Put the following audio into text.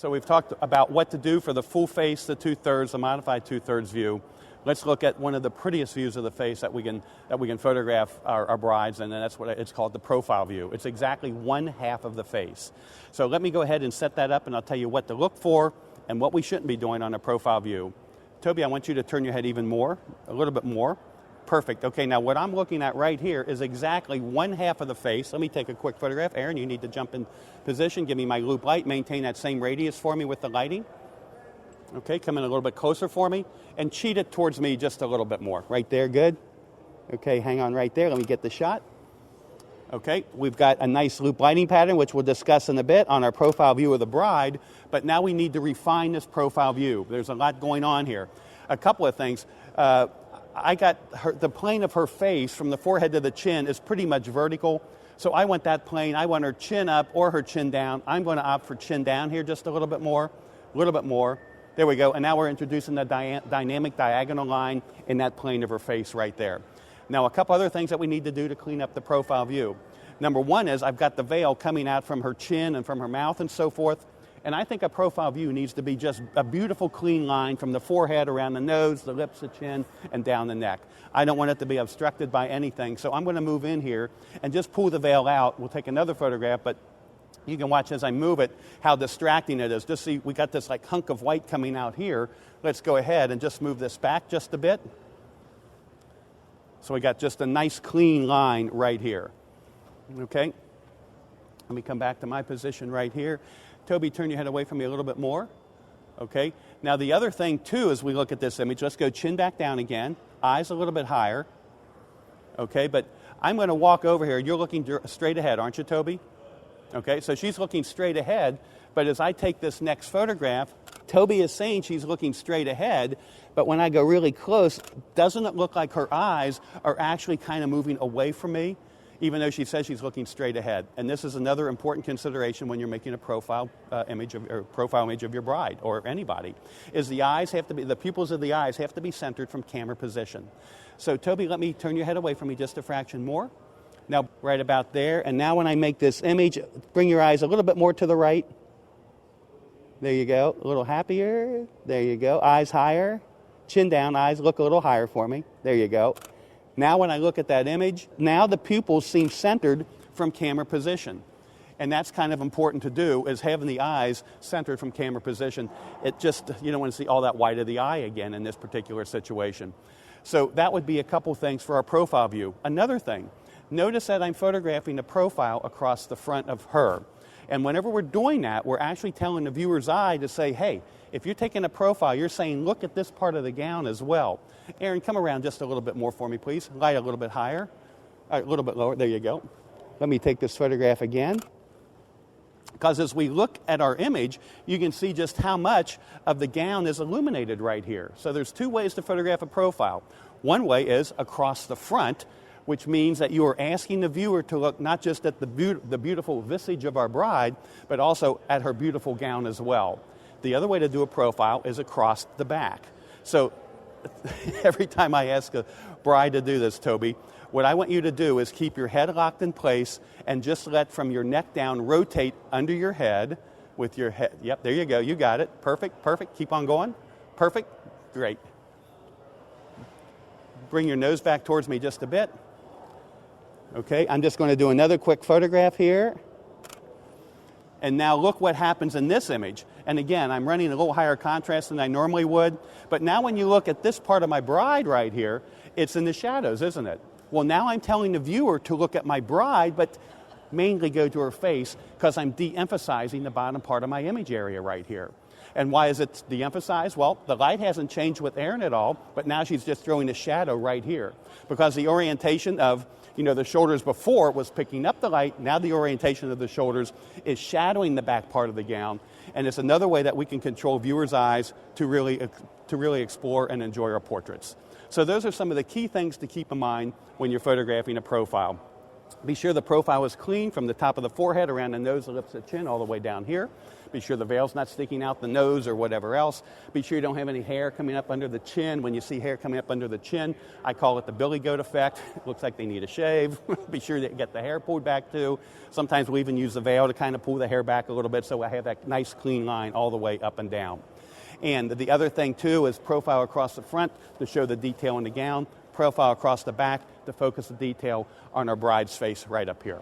So we've talked about what to do for the full face, the 2/3, the modified 2/3 view. Let's look at one of the prettiest views of the face that we can photograph our brides, and then that's what it's called, the profile view. It's exactly one half of the face. So let me go ahead and set that up, and I'll tell you what to look for and what we shouldn't be doing on a profile view. Toby, I want you to turn your head even more, a little bit more. Perfect. Okay, now what I'm looking at right here is exactly one half of the face. Let me take a quick photograph. Aaron, you need to jump in position. Give me my loop light. Maintain that same radius for me with the lighting. Okay, come in a little bit closer for me and cheat it towards me just a little bit more. Right there, good. Okay, hang on right there. Let me get the shot. Okay, we've got a nice loop lighting pattern, which we'll discuss in a bit on our profile view of the bride, but now we need to refine this profile view. There's a lot going on here. A couple of things. I got the plane of her face from the forehead to the chin is pretty much vertical, so I want that plane. I want her chin up or her chin down. I'm going to opt for chin down here just a little bit more, a little bit more. There we go, and now we're introducing the dynamic diagonal line in that plane of her face right there. Now, a couple other things that we need to do to clean up the profile view. Number one is I've got the veil coming out from her chin and from her mouth and so forth, and I think a profile view needs to be just a beautiful clean line from the forehead around the nose, the lips, the chin, and down the neck. I don't want it to be obstructed by anything, so I'm going to move in here and just pull the veil out. We'll take another photograph, but you can watch as I move it how distracting it is. Just see, we got this like hunk of white coming out here. Let's go ahead and just move this back just a bit. So we got just a nice clean line right here. Okay, let me come back to my position right here. Toby, turn your head away from me a little bit more. Okay, now the other thing too as we look at this image, let's go chin back down again, eyes a little bit higher. Okay, but I'm going to walk over here. You're looking straight ahead, aren't you, Toby? Okay, so she's looking straight ahead, but as I take this next photograph, Toby is saying she's looking straight ahead, but when I go really close, doesn't it look like her eyes are actually kind of moving away from me, even though she says she's looking straight ahead? And this is another important consideration when you're making a profile image of your bride or anybody, is the pupils of the eyes have to be centered from camera position. So Toby, let me turn your head away from me just a fraction more. Now, right about there, and now when I make this image, bring your eyes a little bit more to the right. There you go, a little happier. There you go, eyes higher. Chin down, eyes look a little higher for me. There you go. Now when I look at that image, now the pupils seem centered from camera position. And that's kind of important to do, is having the eyes centered from camera position. It just, you don't want to see all that white of the eye again in this particular situation. So that would be a couple things for our profile view. Another thing, notice that I'm photographing the profile across the front of her. And whenever we're doing that, we're actually telling the viewer's eye to say, hey, if you're taking a profile, you're saying, look at this part of the gown as well. Aaron, come around just a little bit more for me, please. Light a little bit higher, a little bit lower. There you go. Let me take this photograph again. Because as we look at our image, you can see just how much of the gown is illuminated right here. So there's two ways to photograph a profile. One way is across the front, which means that you are asking the viewer to look not just at the beautiful visage of our bride, but also at her beautiful gown as well. The other way to do a profile is across the back. So every time I ask a bride to do this, Toby, what I want you to do is keep your head locked in place and just let from your neck down rotate under your head with your head. Yep, there you go. You got it. Perfect, perfect. Keep on going. Perfect. Great. Bring your nose back towards me just a bit. Okay, I'm just going to do another quick photograph here. And now look what happens in this image. And again, I'm running a little higher contrast than I normally would. But now when you look at this part of my bride right here, it's in the shadows, isn't it? Well, now I'm telling the viewer to look at my bride, but mainly go to her face because I'm de-emphasizing the bottom part of my image area right here. And why is it de-emphasized? Well, the light hasn't changed with Erin at all, but now she's just throwing a shadow right here. Because the orientation of, the shoulders before was picking up the light, now the orientation of the shoulders is shadowing the back part of the gown. And it's another way that we can control viewers' eyes to really explore and enjoy our portraits. So those are some of the key things to keep in mind when you're photographing a profile. Be sure the profile is clean from the top of the forehead, around the nose, the lips, the chin, all the way down here. Be sure the veil's not sticking out the nose or whatever else. Be sure you don't have any hair coming up under the chin. When you see hair coming up under the chin, I call it the Billy Goat effect. It looks like they need a shave. Be sure that you get the hair pulled back too. Sometimes we even use the veil to kind of pull the hair back a little bit so I have that nice clean line all the way up and down. And the other thing too is profile across the front to show the detail in the gown, profile across the back to focus the detail on our bride's face right up here.